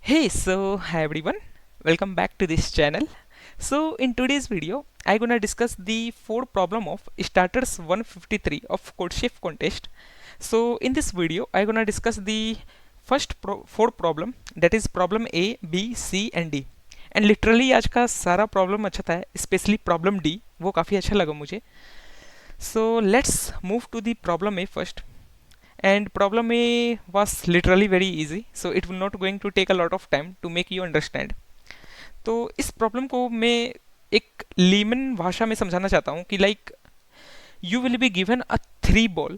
Hey, so hi everyone, welcome back to this channel. So in today's video, I'm gonna discuss the fourth problem of Starters 153 of Codeshift contest. So in this video, I'm gonna discuss the fourth problem, that is problem A, B, C and D. And literally आज का सारा problem अच्छा था, specially problem D वो काफ़ी अच्छा लगा मुझे. So let's move to the problem A first. And problem A was literally very easy, so it will not going to take a lot of time to make you understand. तो इस problem को मैं एक Lehman भाषा में समझाना चाहता हूँ कि like you will be given a 3 ball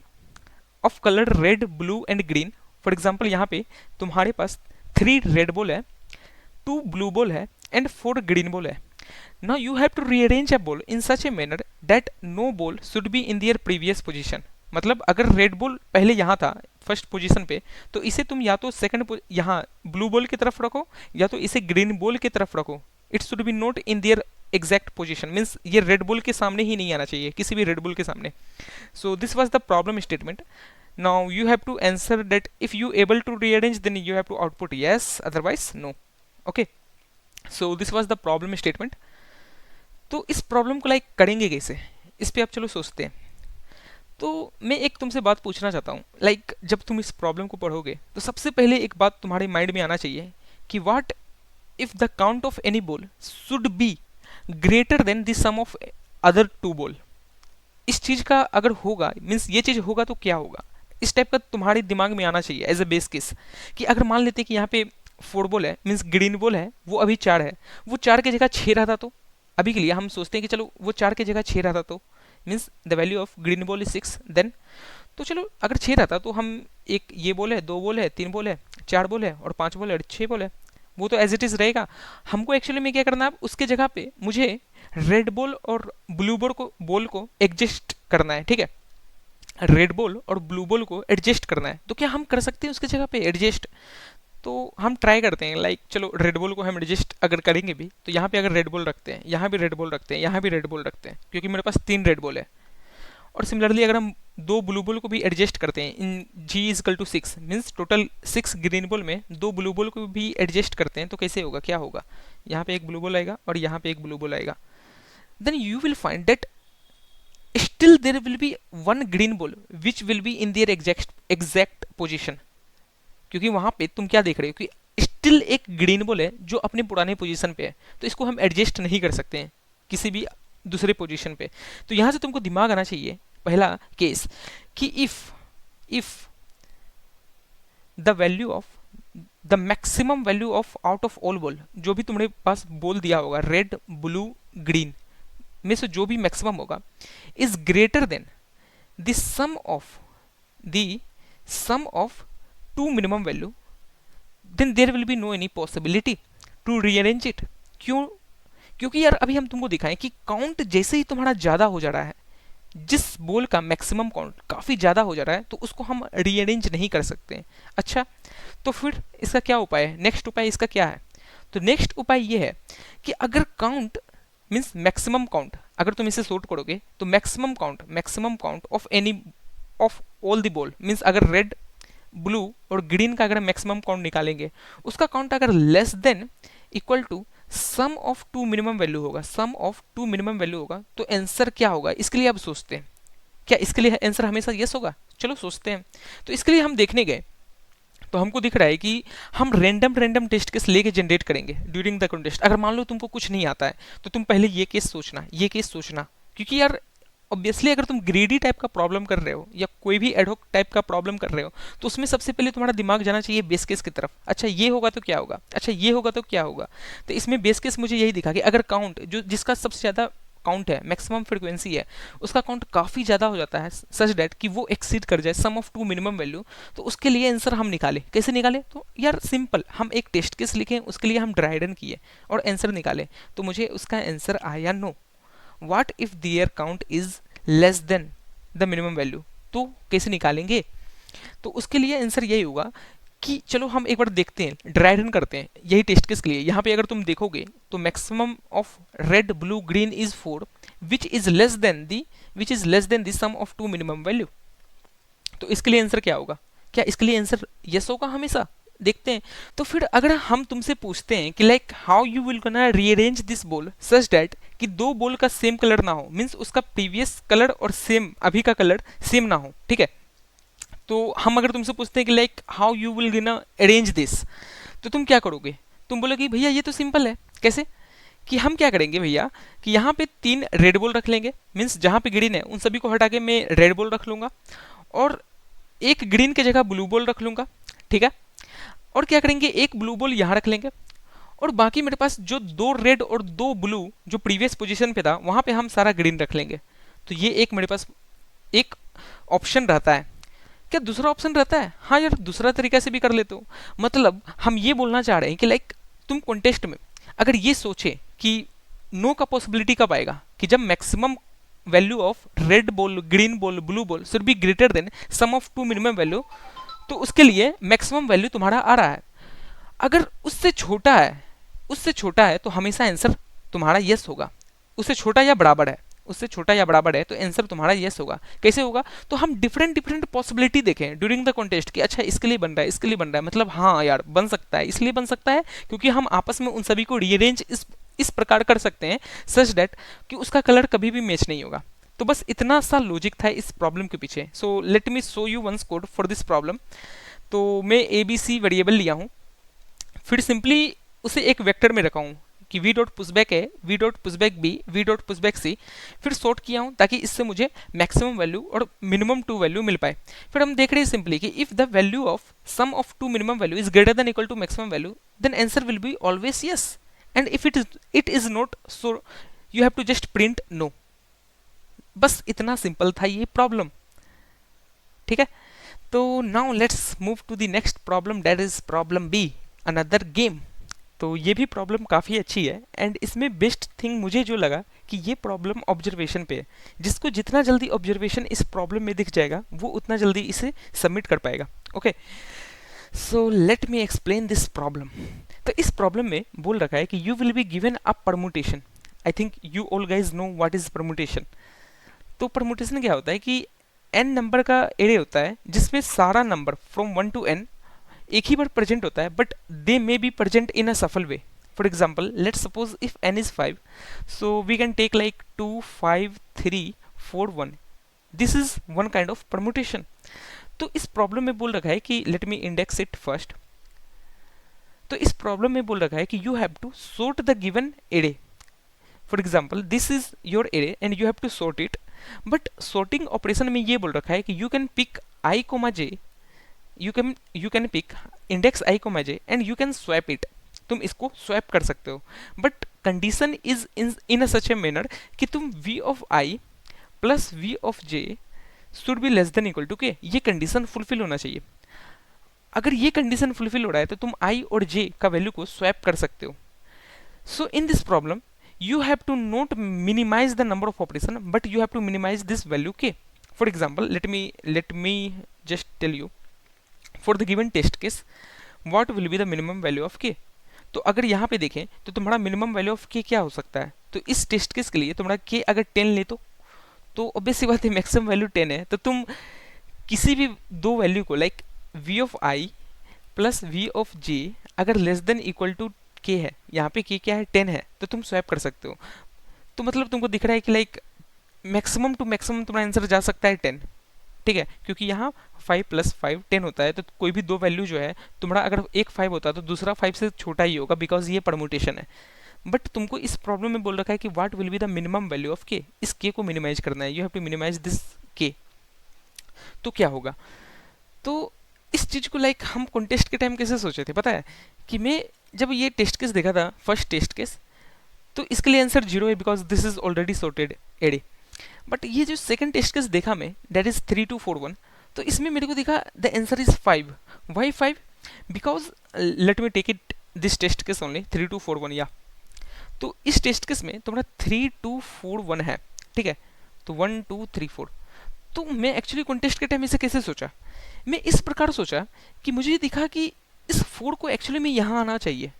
of colour red blue and green. For example यहाँ पे तुम्हारे पास 3 रेड बॉल है, 2 ब्लू बॉल है एंड 4 ग्रीन बॉल है. Now you have to rearrange a ball in such a manner that no ball should be in their previous position. मतलब अगर red ball पहले यहाँ था फर्स्ट पोजीशन पे, तो इसे तुम या तो सेकंड यहाँ ब्लू बॉल की तरफ रखो या तो इसे ग्रीन बॉल की तरफ रखो. It should be not in their exact position, means ये रेड बॉल के सामने ही नहीं आना चाहिए, किसी भी रेड बॉल के सामने. So this was the problem statement. Now you have to answer that if you able to rearrange then you have to output yes, otherwise no. Okay, so this was the problem statement. तो इस problem को like करेंगे कैसे, इस पे आप चलो सोचते हैं. तो मैं एक तुमसे बात पूछना चाहता हूँ, लाइक जब तुम इस प्रॉब्लम को पढ़ोगे तो सबसे पहले एक बात तुम्हारे माइंड में आना चाहिए कि what if the count of any ball should be greater than the sum of other 2 ball. इस चीज का अगर होगा, मीन्स ये चीज होगा तो क्या होगा, इस टाइप का तुम्हारे दिमाग में आना चाहिए एज अ बेस केस. कि अगर मान लेते कि यहाँ पे 4 बॉल है, मीन्स ग्रीन बॉल है, वो अभी 4 है, वो 4 की जगह 6 रहता तो अभी के लिए हम सोचते हैं कि चलो वो 4 की जगह 6 रहता तो means the value of green ball is 6. Then तो चलो अगर 6 रहता तो हम एक ये बॉल है, 2 बॉल है, 3 बॉल है, 4 बॉल है और 5 बॉल है और 6 बॉल है, वो तो एज इट इज रहेगा. हमको एक्चुअली में क्या करना है, उसके जगह पे मुझे रेड बॉल और ब्लू बॉल को एडजस्ट करना है. ठीक है, रेड बॉल और ब्लू बॉल को एडजस्ट करना है. तो क्या हम कर सकते हैं उसकी जगह पे एडजस्ट? तो हम ट्राई करते हैं, लाइक चलो रेड बॉल को हम एडजस्ट अगर करेंगे भी, तो यहाँ पे अगर रेड बॉल रखते हैं, यहाँ भी रेड बॉल रखते हैं, यहाँ भी रेड बॉल रखते हैं, क्योंकि मेरे पास 3 रेड बॉल है. और सिमिलरली अगर हम 2 ब्लू बॉल को भी एडजस्ट करते हैं इन G is equal to 6, means total 6 green ball में 2 ब्लू बॉल को भी एडजस्ट करते हैं, तो कैसे होगा, क्या होगा, यहाँ पे एक ब्लू बॉल आएगा और यहाँ पे एक ब्लू बॉल आएगा. Then you will find that still there will be one green ball which will be in their exact position. क्योंकि वहां पे तुम क्या देख रहे हो कि स्टिल एक ग्रीन बॉल है जो अपने पुराने पोजीशन पे है, तो इसको हम एडजस्ट नहीं कर सकते हैं किसी भी दूसरे पोजीशन पे. तो यहां से तुमको दिमाग आना चाहिए पहला केस कि if the value of the maximum value of out of all ball, जो भी तुम्हारे पास बॉल दिया होगा रेड ब्लू ग्रीन में से जो भी मैक्सिमम होगा, is greater than the sum of 2 minimum value, then there will be no any possibility to rearrange it. क्यों? क्योंकि यार अभी हम तुमको दिखाएं कि काउंट जैसे ही तुम्हारा ज्यादा हो जा रहा है, जिस बॉल का मैक्सिमम काउंट काफी ज्यादा हो जा रहा है, तो उसको हम रीअरेंज नहीं कर सकते. अच्छा, तो फिर इसका क्या उपाय है, नेक्स्ट उपाय इसका क्या है? तो नेक्स्ट उपाय ये है कि अगर काउंट मीन्स मैक्सिमम काउंट, अगर तुम इसे सॉर्ट करोगे तो maximum count of any of all the ball, means अगर रेड ब्लू और ग्रीन का अगर मैक्सिमम काउंट निकालेंगे, उसका काउंट अगर less than equal to sum of 2 minimum value होगा, तो आंसर क्या होगा, इसके लिए अब सोचते हैं. क्या इसके लिए आंसर हमेशा यस होगा? चलो सोचते हैं. तो इसके लिए हम देखने गए तो हमको दिख रहा है कि हम रैंडम टेस्ट केस लेके जनरेट करेंगे ड्यूरिंग द कॉन्टेस्ट. अगर मान लो तुमको कुछ नहीं आता है, तो तुम पहले ये केस सोचना, क्योंकि यार ऑब्वियसली अगर तुम ग्रेडी टाइप का प्रॉब्लम कर रहे हो या कोई भी एडहॉक टाइप का प्रॉब्लम कर रहे हो, तो उसमें सबसे पहले तुम्हारा दिमाग जाना चाहिए बेस केस की तरफ. अच्छा ये होगा तो क्या होगा, अच्छा ये होगा तो क्या होगा. तो इसमें बेस केस मुझे यही दिखा कि अगर काउंट जो जिसका सबसे ज्यादा काउंट है, मैक्सिमम फ्रीक्वेंसी है, उसका काउंट काफी ज्यादा हो जाता है सच दैट कि वो एक्सीड कर जाए सम ऑफ 2 मिनिमम वैल्यू, तो उसके लिए आंसर हम निकाले. कैसे निकाले? तो यार सिंपल, हम एक टेस्ट केस लिखे, उसके लिए हम ड्राई रन किए और आंसर निकाले. तो मुझे उसका आंसर आया no. What if their count is less than the minimum value, तो कैसे निकालेंगे? तो उसके लिए आंसर यही होगा कि चलो हम एक बार देखते हैं, ड्राई रन करते हैं यही टेस्ट केस के लिए. यहाँ पे अगर तुम देखोगे तो maximum of red blue green is 4 which is less than the sum of 2 minimum value. तो इसके लिए आंसर क्या होगा? क्या इसके लिए आंसर यस होगा हमेशा? देखते हैं। तो फिर अगर हम तुमसे पूछते हैं कि like how you will gonna rearrange this ball such that कि दो बॉल का सेम कलर ना हो, मीन्स उसका प्रीवियस कलर और सेम अभी का कलर सेम ना हो, ठीक है। तो हम अगर तुमसे पूछते हैं कि like how you will gonna arrange this, तो तुम क्या करोगे? तुम बोलोगे भैया ये तो सिंपल है। कैसे? कि हम क्या करेंगे भैया कि यहाँ पे 3 रेड बॉल रख लेंगे, मीन्स जहाँ पे ग्रीन है उन सभी को हटा के मैं रेड बॉल रख लूंगा, और एक ग्रीन की जगह ब्लू बॉल रख लूंगा, ठीक है। और क्या करेंगे, एक ब्लू बॉल यहाँ रख लेंगे, और बाकी मेरे पास जो 2 रेड और 2 ब्लू जो प्रीवियस पोजीशन पे था वहां पे हम सारा ग्रीन रख लेंगे। तो ये एक मेरे पास एक ऑप्शन रहता है। क्या दूसरा ऑप्शन रहता है? हाँ यार, दूसरा तरीका से भी कर लेते हो। मतलब हम ये बोलना चाह रहे हैं कि लाइक तुम कॉन्टेस्ट में अगर ये सोचे कि नो का पॉसिबिलिटी कब आएगा कि जब maximum value of red ball, green ball, blue ball should be greater than sum of 2 minimum value, तो उसके लिए मैक्सिमम वैल्यू तुम्हारा आ रहा है। अगर उससे छोटा है, उससे छोटा है तो हमेशा आंसर तुम्हारा यस होगा। उससे छोटा या बराबर है, उससे छोटा या बराबर है तो आंसर तुम्हारा यस होगा। कैसे होगा? तो हम डिफरेंट डिफरेंट पॉसिबिलिटी देखें ड्यूरिंग द कॉन्टेस्ट कि अच्छा इसके लिए बन रहा है, इसके लिए बन रहा है, मतलब हाँ यार बन सकता है, इसलिए बन सकता है क्योंकि हम आपस में उन सभी को रीअरेंज इस प्रकार कर सकते हैं सच दैट कि उसका कलर कभी भी मैच नहीं होगा। तो बस इतना सा लॉजिक था इस प्रॉब्लम के पीछे। So let me show you once code for this problem. तो मैं ए बी सी वेरिएबल लिया हूँ, फिर सिंपली उसे एक वेक्टर में रखा हूँ कि v dot push back a, v dot push back b, v dot push back c, फिर सॉर्ट किया हूँ ताकि इससे मुझे मैक्सिमम वैल्यू और मिनिमम 2 वैल्यू मिल पाए। फिर हम देख रहे हैं सिंपली कि if the value of sum of 2 minimum value is greater than equal to maximum value then answer will be always yes, and if it is not, so you have to just print no. बस इतना simple था ये problem, ठीक है। तो now let's move to the next problem, that is problem B, another game. तो ये भी प्रॉब्लम काफ़ी अच्छी है, एंड इसमें बेस्ट थिंग मुझे जो लगा कि ये प्रॉब्लम ऑब्जर्वेशन पे है। जिसको जितना जल्दी ऑब्जर्वेशन इस प्रॉब्लम में दिख जाएगा वो उतना जल्दी इसे सबमिट कर पाएगा। Okay, so let me explain this problem. तो इस प्रॉब्लम में बोल रखा है कि you will be given a permutation. I think you all guys know what is permutation. तो परमुटेशन क्या होता है कि n नंबर का एरे होता है जिसमें सारा नंबर फ्रॉम 1 to n एक ही बार प्रेजेंट होता है, but they may be present in a shuffle way. For example let's suppose if n is 5, so we can take like 2, 5, 3, 4, 1। This is one kind of permutation. तो इस problem में बोल रखा है कि let me index it first. तो इस problem में बोल रखा है कि you have to sort the given array. For example this is your array and you have to sort it, but sorting operation में ये बोल रखा है कि you can pick i, j, you can pick index i, j and you can swap it। तुम इसको swap कर सकते हो, but condition is in a such a manner कि तुम v of i plus v of j should be less than equal to k, ये condition fulfil होना चाहिए। अगर ये कंडीशन फुलफिल हो रहा है तो तुम i और j का वैल्यू को स्वैप कर सकते हो। So in this problem you have to not minimize the number of operation, but you have to minimize this value k। For example, let me just tell you for the given test case what will be the minimum value of k। तो अगर यहाँ पे देखें तो तुम्हारा minimum value of k क्या हो सकता है? तो इस टेस्ट केस के लिए तुम्हारा k अगर 10 ले तो ऑब्वियस सी बात है मैक्सिमम वैल्यू 10 है, तो तुम किसी भी दो वैल्यू को like v of i plus v of j अगर less than equal to k है, यहाँ पे k क्या है 10 है, तो तुम स्वैप कर सकते हो। तो मतलब तुमको दिख रहा है कि लाइक मैक्सिमम टू मैक्सिमम तुम्हारा आंसर जा सकता है 10, ठीक है, क्योंकि यहाँ 5 प्लस 5 10 होता है। तो कोई भी दो वैल्यू जो है तुम्हारा, अगर एक 5 होता है तो दूसरा 5 से छोटा ही होगा बिकॉज ये परमुटेशन है। बट तुमको इस प्रॉब्लम में बोल रखा है कि what will be the minimum value of k, इस k को मिनिमाइज करना है, you have to minimize this k। तो क्या होगा? तो इस चीज को लाइक हम कॉन्टेस्ट के टाइम कैसे सोचे थे पता है? कि मैं जब ये टेस्ट केस देखा था, फर्स्ट टेस्ट केस, तो इसके लिए आंसर 0 है because this is already sorted array. But ये जो सेकंड टेस्ट केस देखा मैं, दैट इज 3, 2, 4, 1, तो इसमें मेरे को दिखा द answer is 5। Why 5? Because let me take it this test case only 3, 2, 4, 1 या। तो इस टेस्ट केस में तुम्हारा 3, 2, 4, 1 है, ठीक है, तो 1, 2, 3, 4। तो मैं एक्चुअली कॉन्टेस्ट के टाइम इसे कैसे सोचा? मैं इस प्रकार सोचा कि मुझे दिखा कि इस 4 को एक्चुअली में यहाँ आना चाहिए।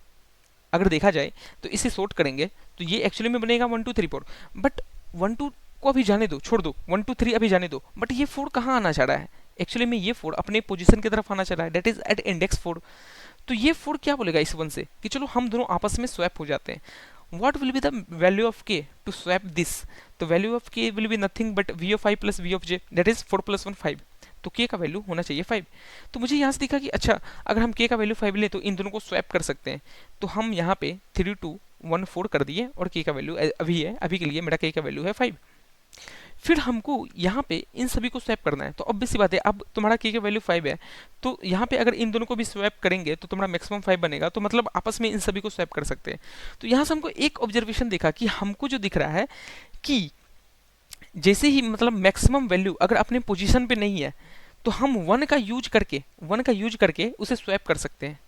अगर देखा जाए तो इसे सॉर्ट करेंगे तो ये एक्चुअली में बनेगा 1, 2, 3, 4, बट 1, 2 को अभी जाने दो, छोड़ दो, 1, 2, 3 अभी जाने दो, बट ये 4 कहाँ आना चाह रहा है? एक्चुअली में ये 4 अपने पोजीशन की तरफ आना चाह रहा है, डेट इज एट इंडेक्स 4। तो ये 4 क्या बोलेगा इस 1 से कि चलो हम दोनों आपस में स्वैप हो जाते हैं। what will be the value of k to swap this? तो value of k will be nothing but v of I plus v of j, that is 4 plus 1 5। तो k का वैल्यू होना चाहिए 5। तो मुझे यहाँ से दिखा कि अच्छा अगर हम k का वैल्यू 5 लें तो इन दोनों को स्वैप कर सकते हैं। तो हम यहाँ पे 3 2 1 4 कर दिए और k का वैल्यू अभी है, अभी के लिए मेरा k का वैल्यू है 5। फिर हमको यहाँ पे इन सभी को स्वैप करना है। तो ऑब्वियस सी बात है, अब तुम्हारा k का वैल्यू 5 है, तो यहाँ पे अगर इन दोनों को भी स्वैप करेंगे तो तुम्हारा मैक्सिमम 5 बनेगा, तो मतलब आपस में इन सभी को स्वैप कर सकते हैं। तो यहाँ से हमको एक ऑब्जर्वेशन देखा कि हमको जो दिख रहा है कि जैसे ही मतलब मैक्सिमम वैल्यू अगर अपने पोजीशन पे नहीं है तो हम 1 का यूज करके उसे स्वैप कर सकते हैं।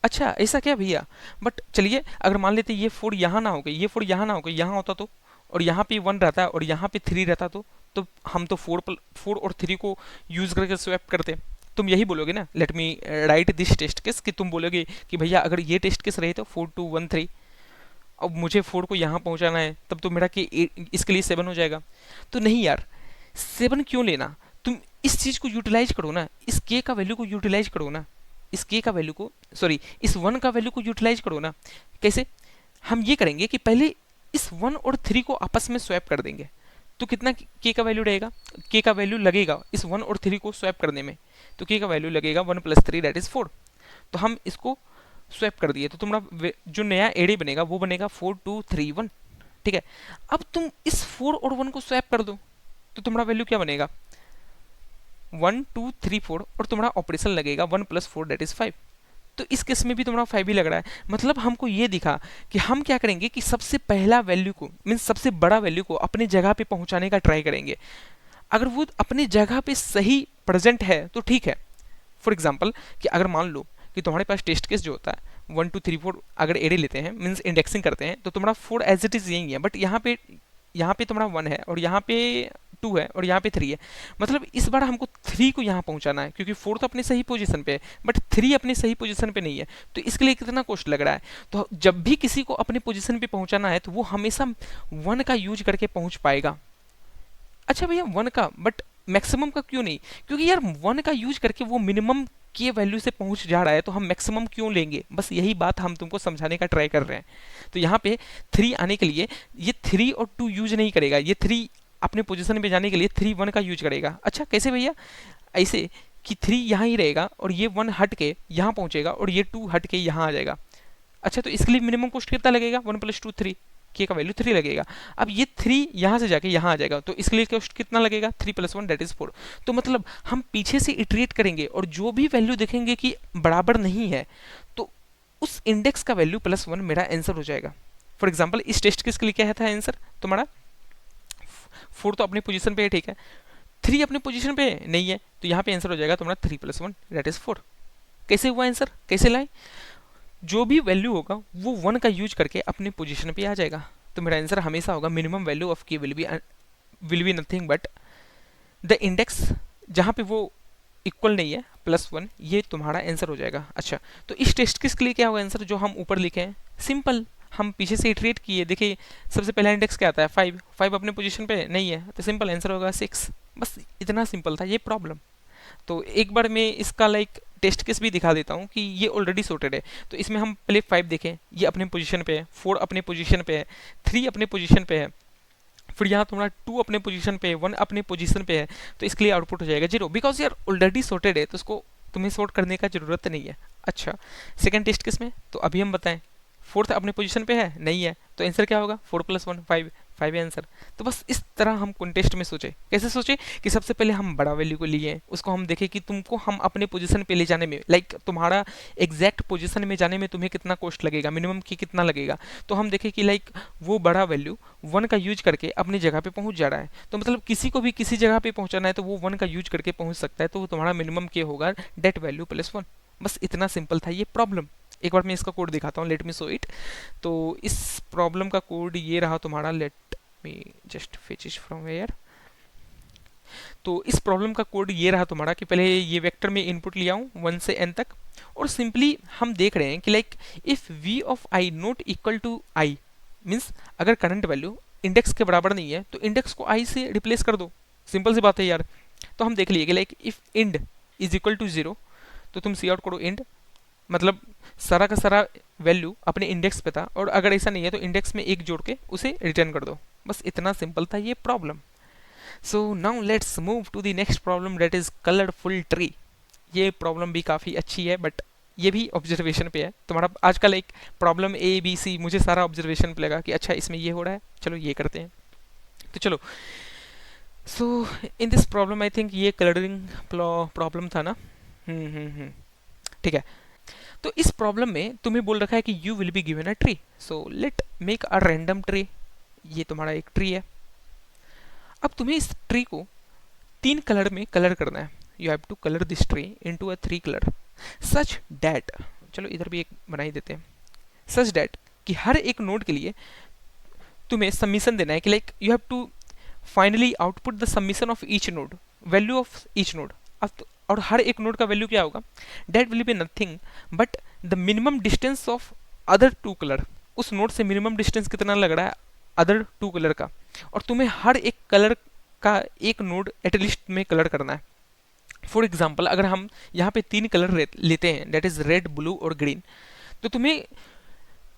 अच्छा ऐसा क्या भैया, बट चलिए अगर मान लेते ये 4 यहाँ ना हो गई, ये 4 यहाँ ना हो गई, यहाँ होता तो, और यहाँ पे 1 रहता और यहाँ पे 3 रहता तो हम तो 4 और 3 को यूज करके स्वैप करते। तुम यही बोलोगे ना, let me write this test case, कि तुम बोलोगे कि भैया अगर ये टेस्ट केस रहे तो 4 2 1 3, अब मुझे 4 को यहाँ पहुँचाना है, तब तो मेरा के इसके लिए 7 हो जाएगा। तो नहीं यार, 7 क्यों लेना, तुम इस चीज़ को यूटिलाइज करो ना, इस के का वैल्यू को यूटिलाइज करो ना, इस के का वैल्यू को सॉरी इस 1 का वैल्यू को यूटिलाइज करो ना। कैसे? हम ये करेंगे कि पहले इस 1 और 3 को आपस में स्वैप कर देंगे। तो कितना के का वैल्यू रहेगा, के का वैल्यू लगेगा इस 1 और 3 को स्वैप करने में, तो के का वैल्यू लगेगा 1 + 3 दैट इज 4। तो हम इसको स्वैप कर दिए, तो तुम्हारा जो नया एडे बनेगा वो बनेगा 4 2 3 1। ठीक है, अब तुम इस 4 और 1 को स्वैप कर दो तो तुम्हारा वैल्यू क्या बनेगा 1 2 3 4, और तुम्हारा ऑपरेशन लगेगा 1 + 4 दैट इज 5। तो इस केस में भी तुम्हारा 5 ही लग रहा है। मतलब हमको ये दिखा कि हम क्या करेंगे कि सबसे पहला वैल्यू को मीन्स सबसे बड़ा वैल्यू को अपने जगह पे पहुंचाने का ट्राई करेंगे। अगर वो अपने जगह पे सही प्रेजेंट है तो ठीक है। फॉर एग्जाम्पल कि अगर मान लो कि तुम्हारे पास टेस्ट केस जो होता है 1 2 3 4 अगर एरे लेते हैं मीन्स इंडेक्सिंग करते हैं, तो तुम्हारा 4 एज इट इज यही है, बट यहाँ पे तुम्हारा 1 है और यहाँ पे 2 है और यहाँ पे 3 है। मतलब इस बार हमको 3 को यहाँ पहुँचाना है, क्योंकि 4 तो अपने सही पोजीशन पे है बट 3 अपने सही पोजीशन पे नहीं है। तो इसके लिए कितना कॉस्ट लग रहा है। तो जब भी किसी को अपने पोजीशन पे पहुँचाना है तो वो हमेशा 1 का यूज करके पहुँच पाएगा। अच्छा भैया 1 का, बट मैक्सिमम का क्यों नहीं? क्योंकि यार 1 का यूज करके वो मिनिमम के वैल्यू से पहुंच जा रहा है, तो हम मैक्सिमम क्यों लेंगे? बस यही बात हम तुमको समझाने का ट्राई कर रहे हैं। तो यहाँ पे 3 आने के लिए ये 3 और 2 यूज नहीं करेगा, ये 3 अपने पोजीशन पे जाने के लिए 3 1 का यूज करेगा। अच्छा कैसे भैया? ऐसे कि 3 यहाँ ही रहेगा और ये 1 हट के यहाँ पहुंचेगा और ये 2 हट के यहाँ आ जाएगा। अच्छा तो इसके लिए मिनिमम कॉस्ट कितना लगेगा 1 + 2 3, के का वैल्यू 3 लगेगा। अब ये 3 यहाँ से जाके यहाँ आ जाएगा, तो इसके लिए कॉस्ट कितना लगेगा 3 + 1 दैट इज 4। तो मतलब हम पीछे से इटरेट करेंगे और जो भी वैल्यू देखेंगे कि बराबर नहीं है तो उस इंडेक्स का वैल्यू +1 मेरा आंसर हो जाएगा। फॉर एग्जाम्पल इस टेस्ट केस के लिए क्या था आंसर तुम्हारा 4 तो अपने पोजीशन पे है, ठीक है, 3 अपने पोजीशन पे नहीं है, तो यहाँ पे आंसर हो जाएगा तुम्हारा 3 + 1 दैट इज 4। कैसे हुआ आंसर, कैसे लाए? जो भी वैल्यू होगा वो 1 का यूज करके अपने पोजीशन पे आ जाएगा। तो मेरा आंसर हमेशा होगा मिनिमम वैल्यू ऑफ के will be nothing but the index जहाँ पे वो इक्वल नहीं है +1, ये तुम्हारा आंसर हो जाएगा। अच्छा तो इस टेस्ट केस के लिए क्या होगा आंसर जो हम ऊपर लिखे हैं? सिंपल, हम पीछे से इटरेट किए, देखिए सबसे पहला इंडेक्स क्या आता है 5 अपने पोजीशन पे नहीं है, तो सिंपल आंसर होगा 6। बस इतना सिंपल था ये प्रॉब्लम। तो एक बार मैं इसका लाइक टेस्ट केस भी दिखा देता हूँ कि ये ऑलरेडी सॉर्टेड है। तो इसमें हम पहले 5 देखें, ये अपने पोजीशन पे है, 4 अपने पोजीशन पे है, 3 अपने पोजीशन पे है, फिर यहाँ तुम्हारा 2 अपने पोजीशन पे है, 1 अपने पोजीशन पे है, तो इसके लिए आउटपुट हो जाएगा 0, बिकॉज यार ऑलरेडी सॉर्टेड है तो उसको तुम्हें सॉर्ट करने का जरूरत नहीं है। अच्छा सेकंड टेस्ट केस में तो अभी हम बताएं 4 अपने पोजीशन पे है नहीं है, तो आंसर क्या होगा 4 + 1 5 है आंसर। तो बस इस तरह हम कॉन्टेस्ट में सोचे, कैसे सोचे कि सबसे पहले हम बड़ा वैल्यू को लिए, उसको हम देखें कि तुमको हम अपने पोजीशन पे ले जाने में लाइक तुम्हारा एग्जैक्ट पोजीशन में जाने में तुम्हें कितना कॉस्ट लगेगा, मिनिमम की कितना लगेगा। तो हम देखें कि लाइक वो बड़ा वैल्यू 1 का यूज करके अपनी जगह पे पहुंच जा रहा है, तो मतलब किसी को भी किसी जगह पे पहुंचाना है तो वो 1 का यूज करके पहुंच सकता है, तो वो तुम्हारा मिनिमम के होगा डेट वैल्यू +1। बस इतना सिंपल था ये प्रॉब्लम। एक बार मैं इसका कोड दिखाता हूँ, लेट मी शो इट। तो इस प्रॉब्लम का कोड ये रहा तुम्हारा, let me just fetch it from where. तो इस प्रॉब्लम का कोड ये रहा तुम्हारा कि पहले ये वेक्टर में इनपुट लिया हूँ 1 से n तक, और सिंपली हम देख रहे हैं कि like if v of i not equal to i means अगर करंट वैल्यू इंडेक्स के बराबर नहीं है तो इंडेक्स को i से रिप्लेस कर दो। सिंपल सी बात है यार। तो हम देख लिए कि लाइक इफ इंड इज इक्वल टू 0 तो तुम सी आउट करो इंड, मतलब सारा का सारा वैल्यू अपने इंडेक्स पे था, और अगर ऐसा नहीं है तो इंडेक्स में एक जोड़ के उसे रिटर्न कर दो। बस इतना सिंपल था ये problem. So now let's move to the next problem, that is colourful tree. ये प्रॉब्लम भी काफ़ी अच्छी है, बट ये भी ऑब्जर्वेशन पे है। तुम्हारा आजकल एक प्रॉब्लम ए बी सी, मुझे सारा ऑब्जर्वेशन पे लगा कि अच्छा इसमें ये हो रहा है, चलो ये करते हैं। तो चलो, so in this problem I think ये कलरिंग प्रॉब्लम था ना। ठीक है। तो इस प्रॉब्लम में तुम्हें बोल रखा है कि you will be given a tree, so let make a random tree. ये तुम्हारा एक ट्री है। अब तुम्हें इस ट्री को 3 कलर में कलर करना है। You have to colour this tree into a 3 colour such that, चलो इधर भी एक बना ही देते हैं, सच डैट कि हर एक नोड के लिए तुम्हें सबमिशन देना है कि like you have to finally output the submission of each node, value of each node. और हर एक नोड का वैल्यू क्या होगा, that will be nothing but the minimum distance of other 2 colour. उस नोड से मिनिमम डिस्टेंस कितना लग रहा है अदर 2 कलर का, और तुम्हें हर एक कलर का एक नोड एटलीस्ट में कलर करना है। फॉर एग्जाम्पल अगर हम यहाँ पे 3 कलर लेते हैं, डेट इज रेड, ब्लू और ग्रीन, तो तुम्हें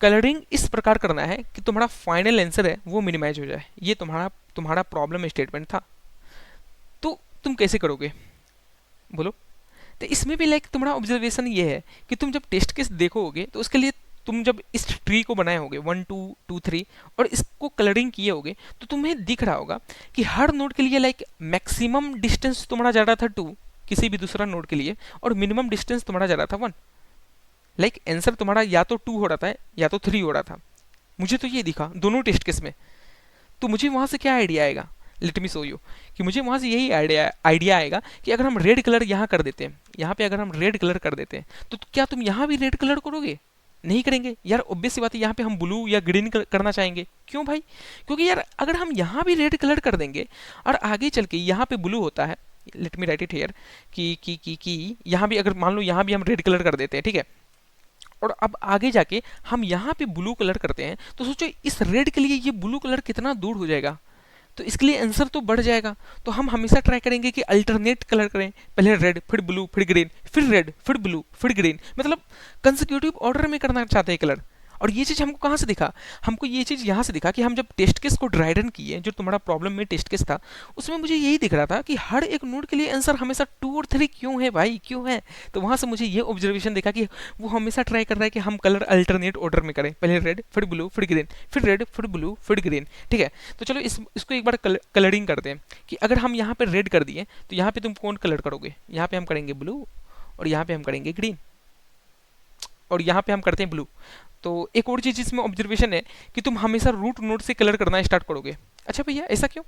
कलरिंग इस प्रकार करना है कि तुम्हारा फाइनल आंसर है वो मिनिमाइज हो जाए। ये तुम्हारा प्रॉब्लम स्टेटमेंट था। तो तुम कैसे करोगे बोलो। तो इसमें भी लाइक तुम्हारा ऑब्जर्वेशन ये है कि तुम जब टेस्ट केस देखोगे तो उसके लिए तुम जब इस ट्री को बनाए होगे 1 2 2 3 और इसको कलरिंग किए होगे, तो तुम्हें दिख रहा होगा कि हर नोड के लिए लाइक मैक्सिमम डिस्टेंस तुम्हारा जा रहा था 2 किसी भी दूसरा नोड के लिए, और मिनिमम डिस्टेंस तुम्हारा जा रहा था 1। लाइक आंसर तुम्हारा या तो 2 हो रहा था या तो 3 हो रहा था। मुझे तो ये दिखा दोनों टेस्ट केस में। तो मुझे वहां से क्या आइडिया आएगा, लेट मी शो यू, कि मुझे वहां से यही आइडिया आएगा कि अगर हम रेड कलर यहाँ कर देते हैं, यहाँ पे अगर हम रेड कलर कर देते हैं, तो क्या तुम यहाँ भी रेड कलर करोगे? नहीं करेंगे यार, ऑब्वियस सी बात है, यहाँ पे हम ब्लू या ग्रीन करना चाहेंगे। क्यों भाई? क्योंकि यार अगर हम यहाँ भी रेड कलर कर देंगे और आगे चल के यहाँ पे ब्लू होता है, late me write it here कि यहाँ भी अगर मान लो यहाँ भी हम रेड कलर कर देते हैं, ठीक है, और अब आगे जाके हम यहाँ पे ब्लू कलर करते हैं, तो सोचो इस रेड के लिए ये ब्लू कलर कितना दूर हो जाएगा। तो इसके लिए आंसर तो बढ़ जाएगा। तो हम हमेशा ट्राई करेंगे कि अल्टरनेट कलर करें, पहले रेड फिर ब्लू फिर ग्रीन फिर रेड फिर ब्लू फिर ग्रीन, मतलब कंसेक्यूटिव ऑर्डर में करना चाहते हैं कलर। और ये चीज़ हमको कहाँ से दिखा, हमको ये चीज़ यहाँ से दिखा कि हम जब टेस्ट केस को ड्राई रन किए, जो तुम्हारा प्रॉब्लम में टेस्ट केस था, उसमें मुझे यही दिख रहा था कि हर एक नोड के लिए आंसर हमेशा 2 और 3 क्यों है भाई, क्यों है। तो वहाँ से मुझे ये ऑब्जर्वेशन देखा कि वो हमेशा ट्राई कर रहा है कि हम कलर अल्टरनेट ऑर्डर में करें, पहले रेड फिर ब्लू फिर ग्रीन फिर रेड फिर ब्लू फिर ग्रीन। ठीक है, तो चलो इसको एक बार कलरिंग करते हैं कि अगर हम यहाँ पे रेड कर दिए तो यहाँ पे तुम कौन कलर करोगे। यहाँ पे हम करेंगे ब्लू, और यहाँ पे हम करेंगे ग्रीन, और यहाँ पे हम करते हैं ब्लू। तो एक और चीज़ इसमें ऑब्जर्वेशन है कि तुम हमेशा रूट नोड से कलर करना स्टार्ट करोगे। अच्छा भैया ऐसा क्यों?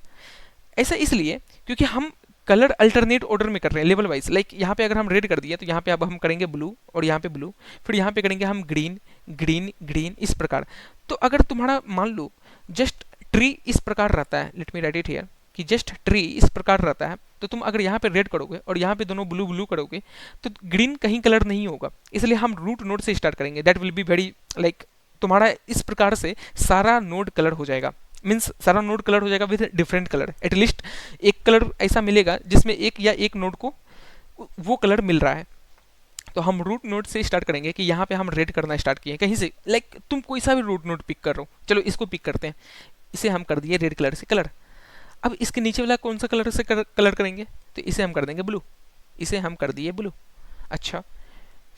ऐसा इसलिए क्योंकि हम कलर अल्टरनेट ऑर्डर में कर रहे हैं, लेवल वाइज। लाइक यहाँ पे अगर हम रेड कर दिया तो यहाँ पे अब हम करेंगे ब्लू, और यहाँ पे ब्लू, फिर यहाँ पे करेंगे हम ग्रीन ग्रीन ग्रीन, इस प्रकार। तो अगर तुम्हारा मान लो जस्ट ट्री इस प्रकार रहता है, late me write it here कि जस्ट ट्री इस प्रकार रहता है, तो तुम अगर यहाँ पे रेड करोगे और यहाँ पे दोनों ब्लू ब्लू करोगे तो ग्रीन कहीं कलर नहीं होगा। इसलिए हम रूट नोड से स्टार्ट करेंगे, that will be very like तुम्हारा इस प्रकार से सारा नोड कलर हो जाएगा, मीन्स सारा नोड कलर हो जाएगा विद डिफरेंट कलर। एटलीस्ट एक कलर ऐसा मिलेगा जिसमें एक या एक नोड को वो कलर मिल रहा है। तो हम रूट नोड से स्टार्ट करेंगे कि यहाँ पे हम रेड करना स्टार्ट किए कहीं से, लाइक तुम कोई सा भी रूट नोड पिक कर रहे हो, चलो इसको पिक करते हैं, इसे हम कर दिए रेड कलर से कलर। अब इसके नीचे वाला कौन सा कलर से कलर करेंगे, तो इसे हम कर देंगे ब्लू, इसे हम कर दिए ब्लू। अच्छा,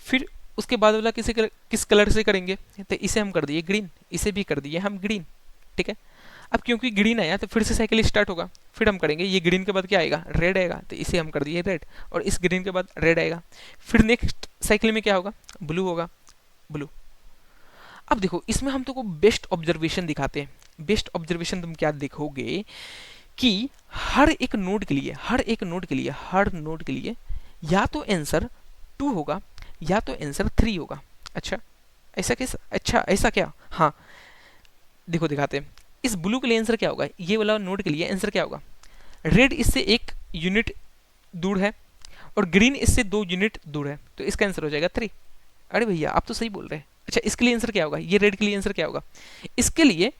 फिर उसके बाद वाला किस कलर से करेंगे, तो इसे हम कर दिए ग्रीन, इसे भी कर दिए हम ग्रीन। ठीक है, अब क्योंकि ग्रीन आया तो फिर से साइकिल स्टार्ट होगा, फिर हम करेंगे ये ग्रीन के बाद क्या आएगा, रेड आएगा, तो इसे हम कर दिए रेड, और इस ग्रीन के बाद रेड आएगा, फिर नेक्स्ट साइकिल में क्या होगा, ब्लू होगा, ब्लू। अब देखो इसमें हम तुमको बेस्ट ऑब्जर्वेशन दिखाते हैं। बेस्ट ऑब्जर्वेशन तुम क्या देखोगे कि हर एक नोड के लिए हर नोड के लिए या तो आंसर 2 होगा या तो आंसर 3 होगा। अच्छा ऐसा कैसा, अच्छा ऐसा क्या, हाँ देखो दिखाते हैं। इस ब्लू के लिए आंसर क्या होगा, ये वाला नोड के लिए आंसर क्या होगा, रेड इससे 1 यूनिट दूर है और ग्रीन इससे 2 यूनिट दूर है, तो इसका आंसर हो जाएगा 3। अरे भैया आप तो सही बोल रहे हैं। अच्छा इसके लिए आंसर क्या होगा, ये रेड के लिए आंसर क्या होगा, इसके लिए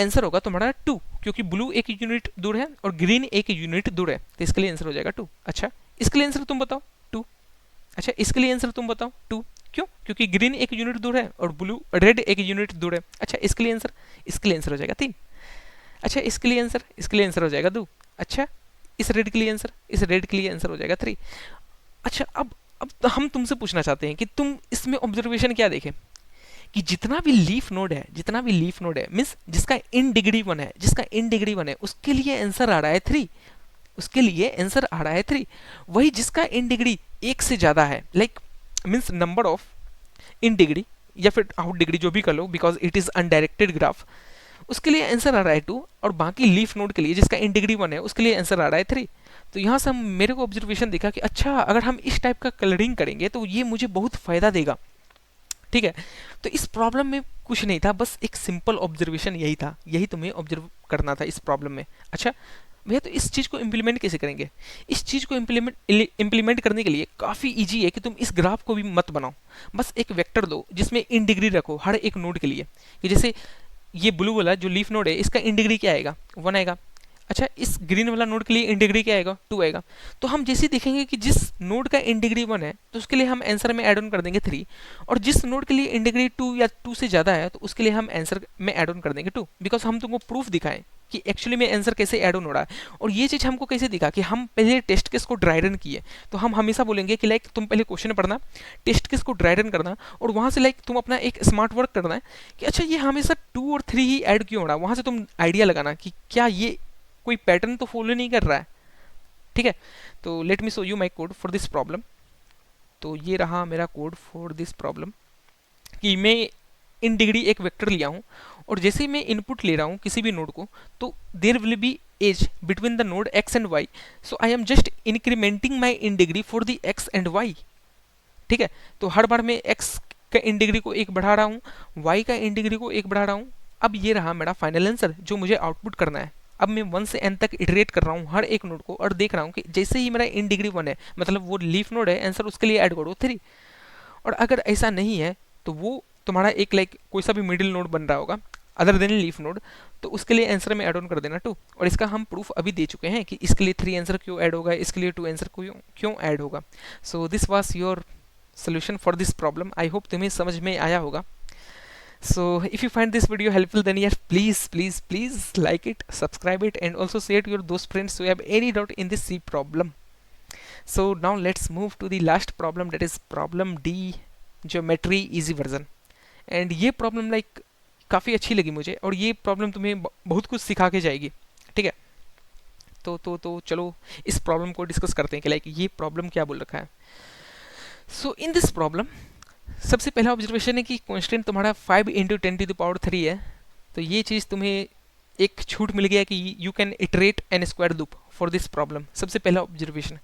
आंसर होगा तुम्हारा 2, क्योंकि ब्लू एक यूनिट दूर है और ग्रीन एक यूनिट दूर है, तो इसके लिए आंसर हो जाएगा 2। अच्छा, इसके लिए आंसर तुम बताओ 2। अच्छा, इसके लिए आंसर तुम बताओ 2, क्यों? क्योंकि ग्रीन एक यूनिट दूर है और ब्लू रेड एक यूनिट दूर है। अच्छा, इसके लिए आंसर, इसके लिए आंसर हो जाएगा 3। अच्छा, इसके लिए आंसर, इसके लिए आंसर हो जाएगा 2। अच्छा, इस रेड के लिए आंसर, इस रेड के लिए आंसर हो जाएगा 3। अच्छा, अब तो हम तुमसे पूछना चाहते हैं कि तुम इसमें ऑब्जर्वेशन क्या देखें कि जितना भी लीफ नोड है, जितना भी लीफ नोड है मीन्स जिसका इन डिग्री 1 है, जिसका इन डिग्री 1 है उसके लिए आंसर आ रहा है 3, उसके लिए आंसर आ रहा है 3। वही जिसका इन डिग्री 1 से ज्यादा है, like means number of in degree या फिर आउट डिग्री जो भी कर लो, because it is undirected graph, उसके लिए आंसर आ रहा है 2, और बाकी लीफ नोड के लिए जिसका इन डिग्री 1 है उसके लिए आंसर आ रहा है 3। तो यहाँ से हम मेरे को ऑब्जर्वेशन देखा कि अच्छा, अगर हम इस टाइप का कलरिंग करेंगे तो ये मुझे बहुत फायदा देगा। ठीक है, तो इस प्रॉब्लम में कुछ नहीं था, बस एक सिंपल ऑब्जर्वेशन यही था, यही तुम्हें ऑब्जर्व करना था इस प्रॉब्लम में। अच्छा भैया, तो इस चीज़ को इम्प्लीमेंट कैसे करेंगे? इस चीज़ को इम्प्लीमेंट करने के लिए काफ़ी इजी है कि तुम इस ग्राफ को भी मत बनाओ, बस एक वेक्टर दो जिसमें इन डिग्री रखो हर एक नोड के लिए, कि जैसे ये ब्लू वाला जो लीफ नोड है इसका इन डिग्री क्या आएगा? 1 आएगा। अच्छा, इस ग्रीन वाला नोड के लिए इन डिग्री क्या आएगा? 2 आएगा। तो हम जैसे ही देखेंगे कि जिस नोड का इन डिग्री 1 है तो उसके लिए हम आंसर में ऐड ऑन कर देंगे 3, और जिस नोड के लिए इन डिग्री 2 या 2 से ज़्यादा है तो उसके लिए हम आंसर में ऐड ऑन कर देंगे 2, बिकॉज हम तुमको प्रूफ दिखाएं कि एक्चुअली में आंसर कैसे ऐड ऑन हो रहा है। और ये चीज़ हमको कैसे दिखा कि हम पहले टेस्ट केस को ड्राई रन किए, तो हम हमेशा बोलेंगे कि लाइक तुम पहले क्वेश्चन पढ़ना, टेस्ट केस को ड्राई रन करना, और वहाँ से लाइक तुम अपना एक स्मार्ट वर्क करना है कि अच्छा ये हमेशा 2 और 3 ही ऐड क्यों हो रहा है, वहाँ से तुम आइडिया लगाना कि क्या ये कोई पैटर्न तो फॉलो नहीं कर रहा है। ठीक है, तो late me show you my code for this problem. तो ये रहा मेरा कोड फॉर दिस प्रॉब्लम, कि मैं इन डिग्री एक वेक्टर लिया हूँ, और जैसे ही मैं इनपुट ले रहा हूँ किसी भी नोड को, तो there will be edge between the node x and y, so I am just incrementing my in degree for the x and y। ठीक है, तो हर बार मैं x का इन डिग्री को 1 बढ़ा रहा हूँ, y का इन डिग्री को 1 बढ़ा रहा हूँ। अब ये रहा मेरा फाइनल आंसर जो मुझे आउटपुट करना है। अब मैं 1 से n तक इटरेट कर रहा हूँ हर एक नोड को, और देख रहा हूँ कि जैसे ही मेरा इन डिग्री 1 है, मतलब वो लीफ नोड है, आंसर उसके लिए ऐड करो 3। और अगर ऐसा नहीं है तो वो तुम्हारा एक लाइक कोई सा भी मिडिल नोड बन रहा होगा अदर देन लीफ नोड, तो उसके लिए आंसर में ऐड ऑन कर देना 2। और इसका हम प्रूफ अभी दे चुके हैं कि इसके लिए 3 आंसर क्यों ऐड होगा, इसके लिए 2 आंसर क्यों ऐड होगा। सो this was your solution for this problem. I hope तुम्हें समझ में आया होगा। So if you find this video helpful, then yes, please like it, subscribe it, and also share to your those friends who have any doubt in this C problem. So now let's move to the last problem, that is problem D, geometry easy version. And ये problem like काफ़ी अच्छी लगी मुझे, और ये problem तुम्हें बहुत कुछ सिखा के जाएगी। ठीक है, तो चलो इस प्रॉब्लम को डिस्कस करते हैं कि लाइक ये प्रॉब्लम क्या बोल रखा है। सो इन दिस प्रॉब्लम सबसे पहला ऑब्जर्वेशन है कि कांस्टेंट तुम्हारा 5 इंटू 10⁻³ है, तो ये चीज़ तुम्हें एक छूट मिल गया कि you can iterate n square loop for this problem. सबसे पहला ऑब्जर्वेशन,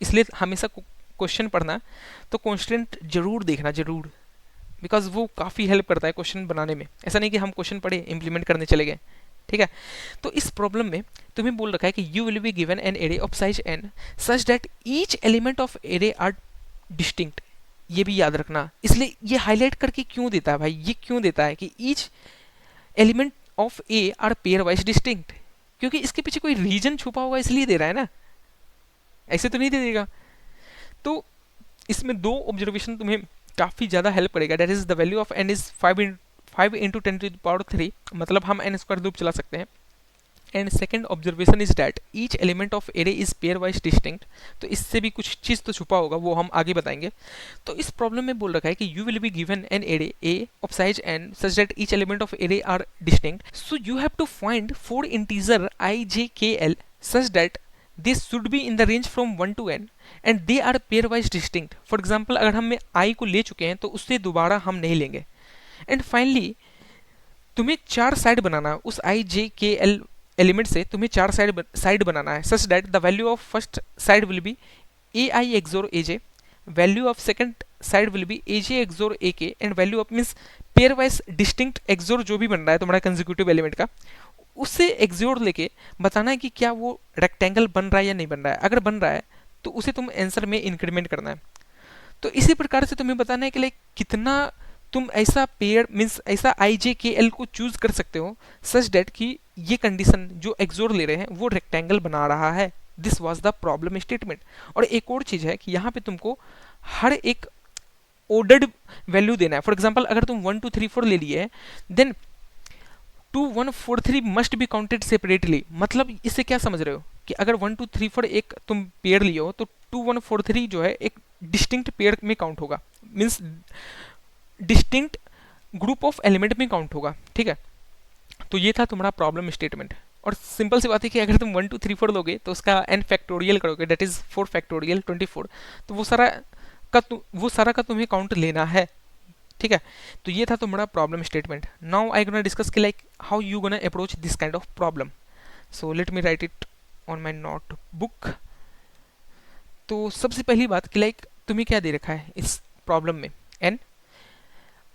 इसलिए हमेशा क्वेश्चन पढ़ना तो कांस्टेंट जरूर देखना, जरूर, बिकॉज वो काफ़ी हेल्प करता है क्वेश्चन बनाने में। ऐसा नहीं कि हम क्वेश्चन पढ़े इंप्लीमेंट करने चले गए। ठीक है, तो इस प्रॉब्लम में तुम्हें बोल रखा है कि you will be given an array of size n such that each element of array are distinct. ये भी याद रखना, इसलिए ये हाईलाइट करके क्यों देता है भाई, ये क्यों देता है कि each element of A R pairwise distinct, क्योंकि इसके पीछे कोई रीजन छुपा होगा इसलिए दे रहा है ना, ऐसे तो नहीं दे देगा। तो इसमें 2 ऑब्जर्वेशन तुम्हें काफ़ी ज़्यादा हेल्प करेगा, that is the value of n is 5 into 10⁻³, मतलब हम n स्क्वायर लूप चला सकते हैं। And second observation is that each element of array is pair wise distinct, तो इससे भी कुछ चीज़ तो छुपा होगा, वो हम आगे बताएंगे। तो इस प्रॉब्लम में बोल रखा है कि you will be given an array A of size n such that each element of array are distinct, so you have to find 4 integer i j k l such that this should be in the range from 1 to n and they are pairwise distinct. For example, अगर हम i को ले चुके हैं तो उससे दोबारा हम नहीं लेंगे। एंड फाइनली तुम्हें 4 साइड बनाना, उस i j k l element से तुम्हें 4 साइड बनाना है, such that the value of first side will be ai XOR aj, value of second side will be aj XOR ak, and value of means pair wise distinct XOR जो भी बन रहा है तुम्हारा consecutive element का, उससे XOR लेके बताना है कि क्या वो रेक्टेंगल बन रहा है या नहीं बन रहा है। अगर बन रहा है तो उसे तुम आंसर में इंक्रीमेंट करना है। तो इसी प्रकार से तुम्हें बताना है कि लाइक कितना तुम ऐसा पेयर मीन्स ऐसा आई जे के एल को चूज कर सकते हो सच डेट कि ये कंडीशन जो एक्सोर ले रहे हैं वो रेक्टेंगल बना रहा है. This was the problem statement. और एक और चीज है कि यहाँ पे तुमको हर एक ऑर्डर्ड वैल्यू देना है. फॉर एग्जाम्पल अगर तुम 1 2 3 4 ले लिए then 2 1 4 3 must be counted separately. मतलब इससे क्या समझ रहे हो कि अगर 1 2 3 4 एक तुम पेयर लिए हो तो 2 1 4 3 जो है एक डिस्टिंक्ट पेयर में काउंट होगा. Means distinct group of element में काउंट होगा. ठीक है, तो ये था तुम्हारा प्रॉब्लम स्टेटमेंट. और सिंपल सी बात है कि अगर तुम 1 2 3 4 लोगे तो उसका n फैक्टोरियल करोगे दैट इज 4 फैक्टोरियल 24. तो वो सारा का तुम्हें काउंट लेना है. ठीक है, तो ये था तुम्हारा problem statement. Now I gonna discuss कि like how you gonna approach this kind of problem. So let me write it on my notebook. तो सबसे पहली बात कि लाइक तुम्हें क्या दे रखा है इस प्रॉब्लम में n,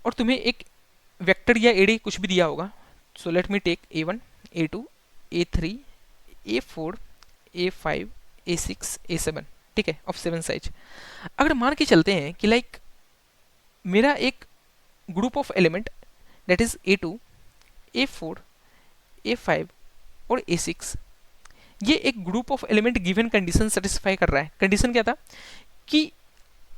और तुम्हें एक वेक्टर या एरे कुछ भी दिया होगा. So let me take a1 a2 a3 a4 a5 a6 a7. ठीक है, ऑफ 7 साइज. अगर मान के चलते हैं कि लाइक मेरा एक group of element that is a2 a4 a5 और a6, ये एक group of element given condition satisfy कर रहा है. कंडीशन क्या था कि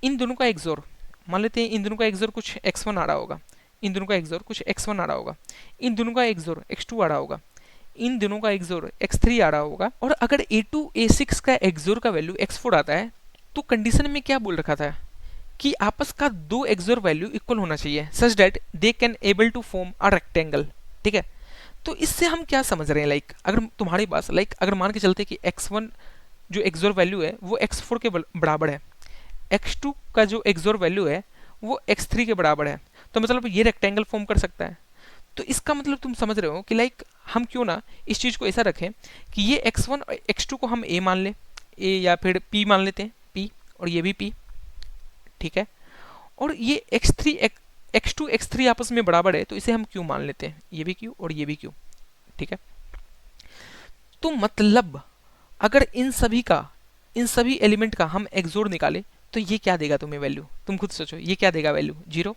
इन दोनों का एक्सोर, मान लेते हैं इन दोनों का एक्सोर कुछ x1 आ रहा होगा, इन दोनों का एक्सोर कुछ x1 आ रहा होगा, इन दोनों का एक्सोर x2 आ रहा होगा, इन दोनों का एक्सोर x3 आ रहा होगा. और अगर a2 a6 का एक्सोर का वैल्यू x4 आता है तो कंडीशन में क्या बोल रखा था कि आपस का दो एक्सोर वैल्यू इक्वल होना चाहिए such that they can able to form a rectangle. ठीक है, तो इससे हम क्या समझ रहे हैं लाइक अगर तुम्हारे पास लाइक अगर मान के चलते कि x1 जो एक्सोर वैल्यू है वो x4 के बराबर है, x2 का जो एक्सोर वैल्यू है वो x3 के बराबर है, तो मतलब ये रेक्टेंगल फॉर्म कर सकता है. तो इसका मतलब तुम समझ रहे हो कि लाइक हम क्यों ना इस चीज़ को ऐसा रखें कि ये x1 और x2 को हम a मान लें, a या फिर p मान लेते हैं p, और ये भी p. ठीक है, और ये x2 x3 आपस में बराबर है तो इसे हम q मान लेते हैं, ये भी q और ये भी q. ठीक है, तो मतलब अगर इन सभी एलिमेंट का हम एक्सोर निकाले तो ये क्या देगा तुम्हें वैल्यू. तुम खुद सोचो ये क्या देगा वैल्यू, 0.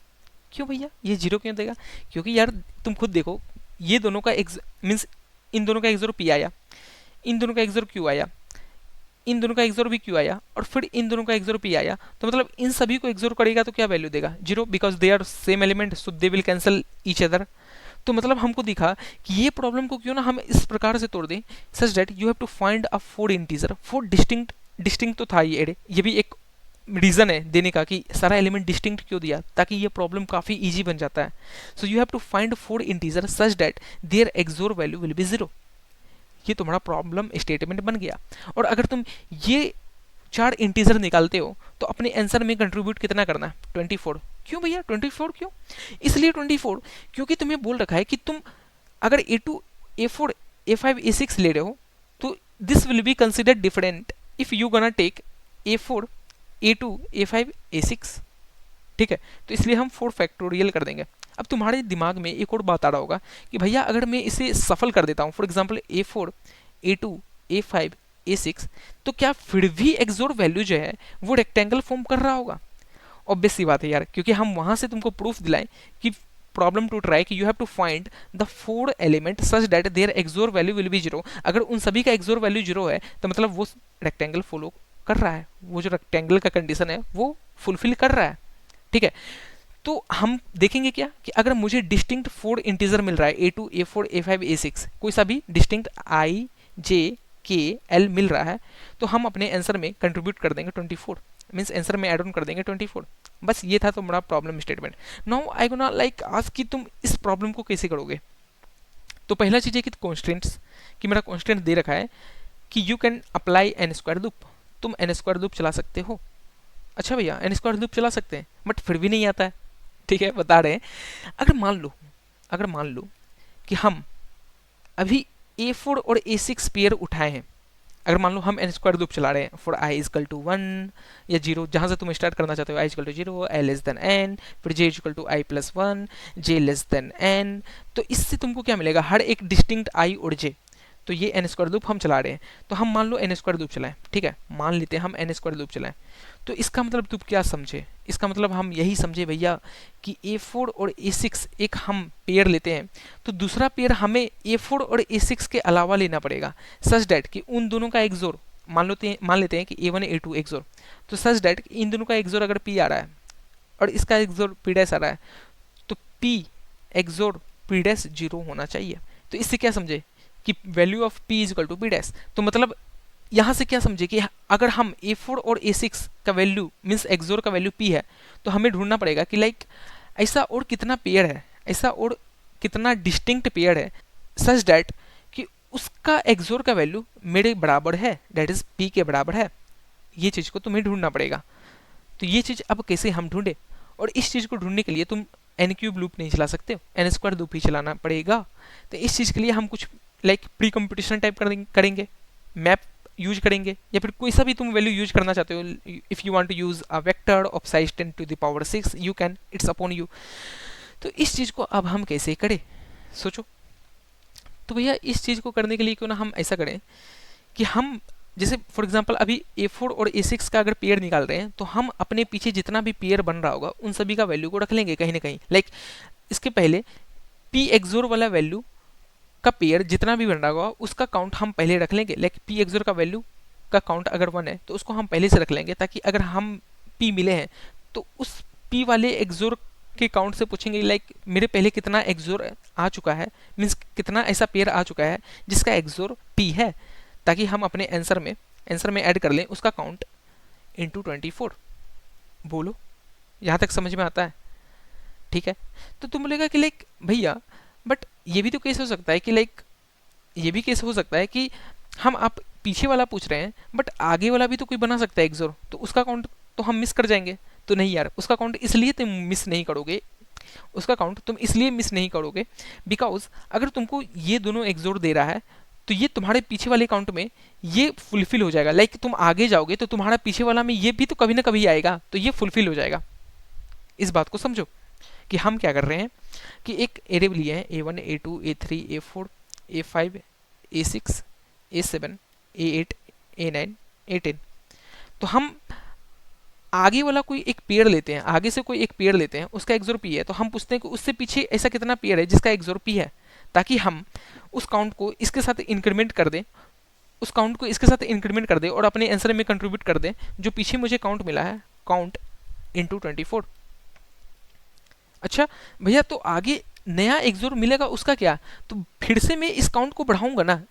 क्यों भैया ये 0 क्यों देगा? क्योंकि यार तुम खुद देखो ये दोनों का मीन्स इन दोनों का एक्सोर p आया, इन दोनों का एक्सोर q आया, इन दोनों का एक्सोर भी q आया, और फिर इन दोनों का एक्सोर p आया. तो मतलब इन सभी को एक्सोर करेगा तो क्या वैल्यू देगा, 0, because they are same element so they will cancel each other. तो मतलब हमको दिखा कि ये प्रॉब्लम को क्यों ना हम इस प्रकार से तोड़ दें such that you have to find a 4 integer. 4 distinct तो था ये एरे, ये भी एक रीजन है देने का कि सारा एलिमेंट डिस्टिंक्ट क्यों दिया, ताकि ये प्रॉब्लम काफी इजी बन जाता है. So you have to find 4 integer such that their XOR value will be 0. ये तुम्हारा प्रॉब्लम स्टेटमेंट बन गया. और अगर तुम ये 4 इंटीजर निकालते हो तो अपने आंसर में कंट्रीब्यूट कितना करना है, 24. क्यों भैया 24 क्यों? इसलिए 24 क्योंकि तुम्हें बोल रखा है कि तुम अगर a2 a4 a5 a6 ले रहे हो तो this will be considered different if you gonna take a4 a2 a5 a6. ठीक है, तो इसलिए हम 4 फैक्टोरियल कर देंगे. अब तुम्हारे दिमाग में एक और बात आ रहा होगा कि भैया अगर मैं इसे सफल कर देता हूँ, for example a4 a2 a5 a6, तो क्या फिर भी एक्सोर वैल्यू जो है वो रेक्टेंगल फॉर्म कर रहा होगा? ऑब्वियस सी बात है यार, क्योंकि हम वहां से तुमको प्रूफ दिलाएं कि प्रॉब्लम टू ट्राई कि you have to find the 4 element such that their XOR value will be 0. अगर उन सभी का एक्सोर वैल्यू 0 है तो मतलब वो रेक्टेंगल फॉलो कर रहा है, वो जो रेक्टेंगल का कंडीशन है वो फुलफिल कर रहा है. ठीक है, तो हम देखेंगे क्या कि अगर मुझे डिस्टिंक्ट 4 इंटीजर मिल रहा है a2 a4 a5 a6, कोई सा भी distinct i j k l मिल रहा है, तो हम अपने आंसर में कंट्रीब्यूट कर देंगे 24, मीन्स आंसर में ऐड ऑन कर देंगे 24. बस ये था तुम्हारा problem statement. Now I gonna like आज कि तुम इस प्रॉब्लम को कैसे करोगे. तो पहला चीज है कि कॉन्स्टेंट्स, कि मेरा कॉन्स्टेंट दे रखा है कि you can apply N square loop. तुम एन स्क्वायर लूप चला सकते हो. अच्छा भैया एन स्क्वायर लूप चला सकते हैं बट फिर भी नहीं आता है. ठीक है, बता रहे हैं. अगर मान लो कि हम अभी a4 और a6 पेयर उठाए हैं, अगर मान लो हम एन स्क्वायर लूप चला रहे हैं फॉर i इजकल टू 1 या 0, जहां से तुम स्टार्ट करना चाहते हो, i equal to 0, i less than n, फिर j equal to i plus 1, j less than n. तो इससे तुमको क्या मिलेगा, हर एक डिस्टिंक्ट i और j, तो ये एन स्क्वायर लूप हम चला रहे हैं, तो हम मान लो एन स्क्वायर लूप चलाएं, ठीक है, मान लेते हैं हम एन स्क्वायर लूप चलाएं, तो इसका मतलब तुम क्या समझे, इसका मतलब हम यही समझे भैया कि A4 और A6 एक हम पेयर लेते हैं, तो दूसरा पेयर हमें A4 और A6 के अलावा लेना पड़ेगा, सच डैट कि उन दोनों का एक्सोर मान लेते हैं कि A1 A2 एक्सोर, तो सच डैट इन दोनों का एक्सोर अगर P आ रहा है और इसका एक्सोर P डैश आ रहा है, तो P एक्सोर P डैश 0 होना चाहिए। तो इससे क्या समझे कि value of P is equal to P dash, तो मतलब यहाँ से क्या समझे कि अगर हम A4 और A6 का वैल्यू मीन्स एक्सोर का वैल्यू P है, तो हमें ढूंढना पड़ेगा कि लाइक ऐसा और कितना पेयर है, ऐसा और कितना डिस्टिंक्ट पेयर है सच डैट कि उसका एक्सोर का वैल्यू मेरे बराबर है, डेट इज P के बराबर है। ये चीज़ को तुम्हें ढूंढना पड़ेगा। तो ये चीज़ अब कैसे हम ढूंढे, और इस चीज़ को ढूंढने के लिए तुम एन क्यूब लूप नहीं चला सकते हो, एन स्क्वायर लूप ही चलाना पड़ेगा। तो इस चीज़ के लिए हम कुछ लाइक प्री कंप्यूटेशन टाइप करेंगे, मैप यूज करेंगे, या फिर कोई सा भी तुम वैल्यू यूज करना चाहते हो। If you want to use a vector of size 10 to the power 6 you can, it's upon you. तो इस चीज़ को अब हम कैसे करें, सोचो। तो भैया इस चीज़ को करने के लिए क्यों ना हम ऐसा करें कि हम जैसे फॉर एग्जांपल अभी A4 और A6 का अगर पेयर निकाल रहे हैं, तो हम अपने पीछे जितना भी पेयर बन रहा होगा उन सभी का वैल्यू को रख लेंगे कहीं ना कहीं। लाइक इसके पहले P एक्सोर वाला वैल्यू का पेयर जितना भी बन रहा होगा उसका काउंट हम पहले रख लेंगे। लाइक P एक्सोर का वैल्यू का काउंट अगर 1 है तो उसको हम पहले से रख लेंगे, ताकि अगर हम P मिले हैं तो उस P वाले एक्सोर के काउंट से पूछेंगे लाइक मेरे पहले कितना एक्सोर आ चुका है, मीन्स कितना ऐसा पेयर आ चुका है जिसका एक्सोर P है, ताकि हम अपने आंसर में ऐड कर लें उसका काउंट इंटू 24। बोलो यहाँ तक समझ में आता है? ठीक है। तो तुम बोलेगा कि लाइक भैया बट ये भी तो केस हो सकता है कि लाइक ये भी केस हो सकता है कि हम आप पीछे वाला पूछ रहे हैं बट आगे वाला भी तो कोई बना सकता है एक्सोर, तो उसका काउंट तो हम मिस कर जाएंगे। तो नहीं यार, उसका काउंट इसलिए तुम मिस नहीं करोगे, उसका काउंट तुम इसलिए मिस नहीं करोगे बिकॉज अगर तुमको ये दोनों एक्सोर दे रहा है तो ये तुम्हारे पीछे वाले काउंट में ये फुलफिल हो जाएगा। लाइक तुम आगे जाओगे तो तुम्हारा पीछे वाला में ये भी तो कभी ना कभी आएगा, तो ये फुलफिल हो जाएगा। इस बात को समझो कि हम क्या कर रहे हैं कि एक एरे लिए हैं A1 A2 A3 A4 A5 A6 A7 A8 A9 A10। तो हम आगे वाला कोई एक पेयर लेते हैं, आगे से कोई एक पेयर लेते हैं, उसका एक्सोर P है, तो हम पूछते हैं कि उससे पीछे ऐसा कितना पेयर है जिसका एक्सोर P है, ताकि हम उस काउंट को इसके साथ इंक्रीमेंट कर दें, उस काउंट को इसके साथ इंक्रीमेंट कर दें और अपने आंसर में कंट्रीब्यूट कर दें जो पीछे मुझे काउंट मिला है, काउंट इंटू 24। अच्छा भैया तो आगे नया एक्सोर मिलेगा उसका क्या, तो फिर से मैं इस काउंट को बढ़ाऊंगा ना,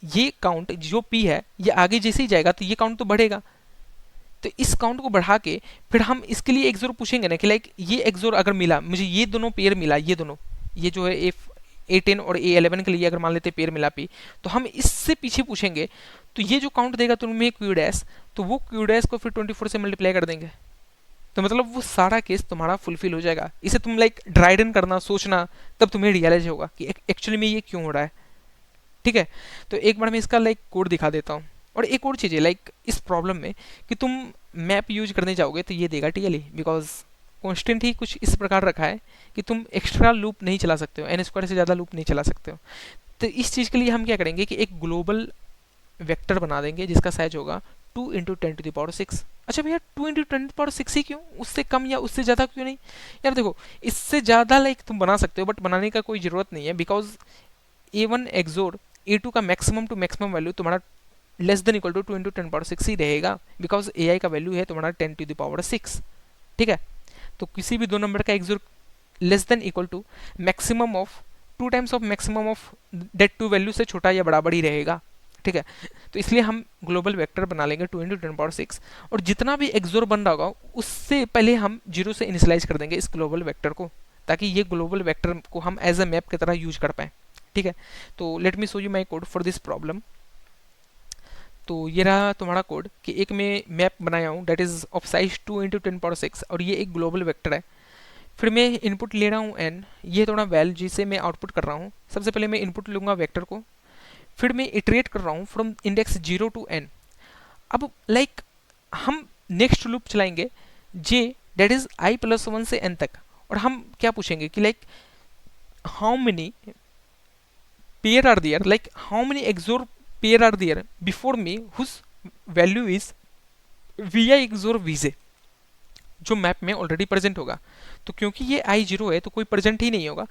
ये काउंट जो P है ये आगे जैसे ही जाएगा तो ये काउंट तो बढ़ेगा, तो इस काउंट को बढ़ा के फिर हम इसके लिए एक्सोर पूछेंगे ना कि लाइक ये एक्सोर अगर मिला मुझे, ये दोनों पेयर मिला, ये दोनों ये जो है A10 और A11 के लिए अगर मान लेते पेयर मिला P, तो हम इससे पीछे पूछेंगे तो ये जो काउंट देगा तुम्हें Q डैश, तो वो Q डैश को फिर 24 से मल्टीप्लाई कर देंगे, तो मतलब वो सारा केस तुम्हारा फुलफिल हो जाएगा। इसे तुम लाइक ड्राई रन करना, सोचना, तब तुम्हें रियलाइज होगा कि एक्चुअली में ये क्यों हो रहा है। ठीक है, तो एक बार मैं इसका लाइक कोड दिखा देता हूँ। और एक और चीज़ है लाइक इस प्रॉब्लम में कि तुम मैप यूज करने जाओगे तो ये देगा TLE, बिकॉज कॉन्स्टेंट ही कुछ इस प्रकार रखा है कि तुम एक्स्ट्रा लूप नहीं चला सकते हो, n² से ज़्यादा लूप नहीं चला सकते हो। तो इस चीज़ के लिए हम क्या करेंगे कि एक ग्लोबल वेक्टर बना देंगे जिसका साइज होगा 2 इंटू 10⁶। अच्छा भैया 2 इंटू 10⁶ ही क्यों, उससे कम या उससे ज़्यादा क्यों नहीं? यार देखो इससे ज़्यादा लाइक तुम बना सकते हो बट बनाने का कोई ज़रूरत नहीं है, बिकॉज A1 एक्सोर A2 का मैक्सिमम टू मैक्सिमम वैल्यू तुम्हारा less than equal to 2 into 10⁶ ही रहेगा, बिकॉज AI का वैल्यू है तुम्हारा 10⁶। ठीक है, तो किसी भी दो नंबर का XOR less than equal to maximum of 2 times of maximum of that two value से छोटा या बराबर ही रहेगा। ठीक है, तो इसलिए हम ग्लोबल वेक्टर बना लेंगे 2 इंटू 10⁶, और जितना भी एक्सोर बन रहा होगा उससे पहले हम 0 से इनिशियलाइज कर देंगे इस ग्लोबल वेक्टर को, ताकि ये ग्लोबल वेक्टर को हम एज अ मैप की तरह यूज कर पाएँ। ठीक है, तो late me show you my code for this problem. तो ये रहा तुम्हारा कोड कि एक मैं मैप बनाया हूँ that is of size 2 into 10⁶, और ये एक ग्लोबल वेक्टर है। फिर मैं इनपुट ले रहा हूँ n, ये थोड़ा वैल जिसे मैं आउटपुट कर रहा हूँ। सबसे पहले मैं इनपुट लूँगा वेक्टर को, फिर मैं इटरेट कर रहा हूँ फ्रॉम इंडेक्स 0 टू n। अब लाइक हम नेक्स्ट लूप चलाएंगे j डेट इज i+1 से n तक, और हम क्या पूछेंगे कि like how many pair are there, like how many XOR pair are there before me whose value is vi XOR vj, जो मैप में ऑलरेडी प्रेजेंट होगा। तो क्योंकि ये आई जीरो है तो कोई प्रेजेंट ही नहीं होगा,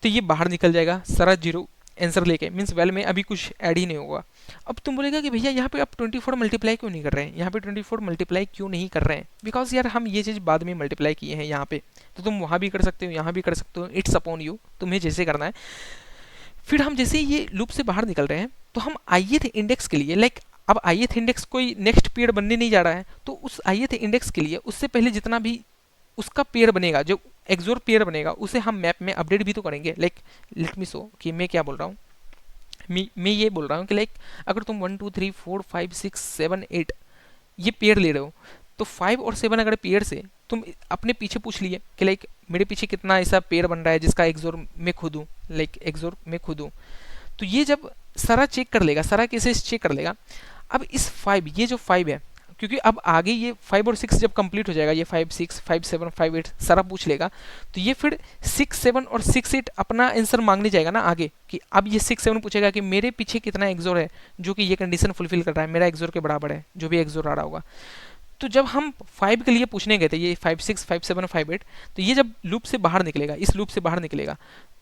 तो ये बाहर निकल जाएगा सारा जीरो आंसर लेके, मीन्स वैल में अभी कुछ ऐड ही नहीं होगा। अब तुम बोलेगा कि भैया यहाँ पे आप 24 मल्टीप्लाई क्यों नहीं कर रहे हैं, यहाँ पे 24 मल्टीप्लाई क्यों नहीं कर रहे हैं, बिकॉज यार हम ये चीज़ बाद में मल्टीप्लाई किए हैं यहाँ पे, तो तुम वहाँ भी कर सकते हो, यहाँ भी कर सकते हो, इट्स अपॉन यू, तुम्हें जैसे करना है। फिर हम जैसे ही ये लूप से बाहर निकल रहे हैं तो हम ith इंडेक्स के लिए, लाइक अब ith इंडेक्स कोई नेक्स्ट पेयर बनने नहीं जा रहा है, तो उस ith इंडेक्स के लिए उससे पहले जितना भी उसका पेयर बनेगा, जो एक्सोर पेयर बनेगा, उसे हम मैप में अपडेट भी तो करेंगे। लाइक लेट मी शो कि मैं क्या बोल रहा हूँ। मैं ये बोल रहा हूँ कि लाइक अगर तुम 1 2 3 4 5 6 7 8 ये पेयर ले रहे हो, तो 5 और 7 अगर पेयर से तुम अपने पीछे पूछ लिए कि लाइक मेरे पीछे कितना ऐसा पेयर बन रहा है जिसका एक्सोर मैं खुद हूँ, लाइक एक्सोर मैं खुद हूँ, तो ये जब सारा चेक कर लेगा, सारा केसेस चेक कर लेगा। अब इस 5, ये जो 5 है, क्योंकि अब आगे ये 5 और 6 जब कंप्लीट हो जाएगा, ये 5 6 5 7 5 8 सारा पूछ लेगा, तो ये फिर 6 7 और 6 8 अपना आंसर मांगने जाएगा ना आगे, कि अब ये 6 7 पूछेगा कि मेरे पीछे कितना एक्सोर है जो कि ये कंडीशन फुलफिल कर रहा है, मेरा एक्सोर के बराबर है जो भी एक्सोर आ रहा होगा। तो जब हम 5 के लिए पूछने गए थे, ये 5 6 5 7 5 8, तो ये जब लूप से बाहर निकलेगा, इस लूप से बाहर निकलेगा,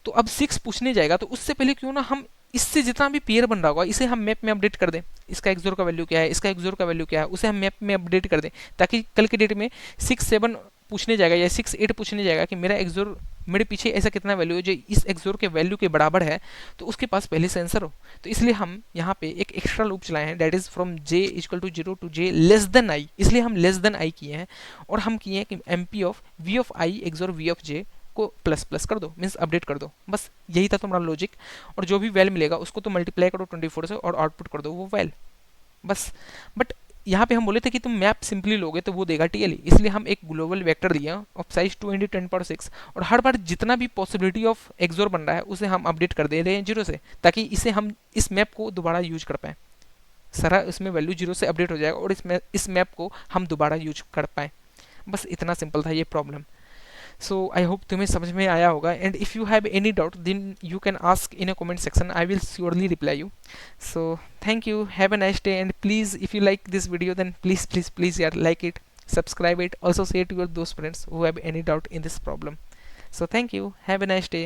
तो अब 6 पूछने जाएगा, तो उससे पहले क्यों ना हम इससे जितना भी पेयर बन रहा होगा इसे हम मैप में अपडेट कर दें, इसका एक्सोर का वैल्यू क्या है, इसका एक्सोर का वैल्यू क्या है, उसे हम मैप में अपडेट कर दें, ताकि कल के डेट में 6 7 पूछने जाएगा या 6 8 पूछने जाएगा कि मेरा एक्सोर, मेरे पीछे ऐसा कितना वैल्यू है जो इस एक्सोर के वैल्यू के बराबर है, तो उसके पास पहले से आंसर हो। तो इसलिए हम यहाँ पे एक एक्स्ट्रा लूप चलाए हैं, that is from j equal to 0 to j less than i, इसलिए हम लेस देन i किए हैं, और हम किए हैं कि mp of v of i XOR v of j को प्लस प्लस कर दो, मीन्स अपडेट कर दो, बस यही था तुम्हारा लॉजिक। और जो भी वैल मिलेगा उसको तो मल्टीप्लाई करो 24 से और आउटपुट कर दो वो वैल, बस। बट यहाँ पे हम बोले थे कि तुम मैप सिंपली लोगे तो वो देगा टीएलई, इसलिए हम एक ग्लोबल वेक्टर दिया ऑफ साइज 2 × 10⁶, और हर बार जितना भी पॉसिबिलिटी ऑफ एक्सोर बन रहा है उसे हम अपडेट कर दे रहे हैं 0 से, ताकि इसे हम इस मैप को दोबारा यूज कर पाएँ, सारा इसमें वैल्यू 0 से अपडेट हो जाएगा और इस मैप को हम दोबारा यूज कर पाएँ। बस इतना सिंपल था ये प्रॉब्लम। So I hope तुम्हें समझ में आया होगा, and if you have any doubt then you can ask in a comment section, I will surely reply you. So thank you, have a nice day, and please if you like this video then please yeah, like it, subscribe it, also share to your those friends who have any doubt in this problem. So thank you, have a nice day.